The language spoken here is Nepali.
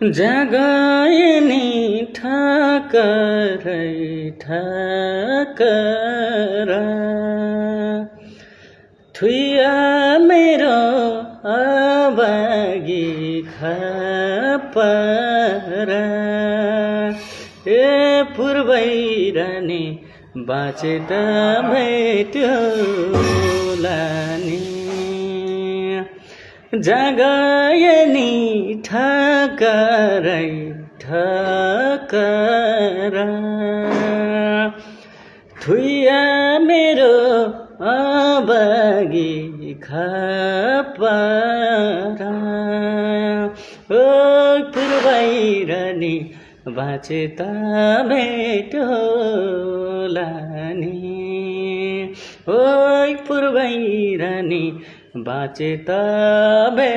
जगाए नि ठकरै ठकर थुइया मेरो अभागी खपर ए पूर्वैरानी बाँचे त भेट्योला नि जगाए नि ठकरै ठकर थुइया मेरो अभागी खपर ओ पूर्वैरानी बाँचे त भेट्योला नि ओइ पूर्वैरानी बाँचे त भेट्योला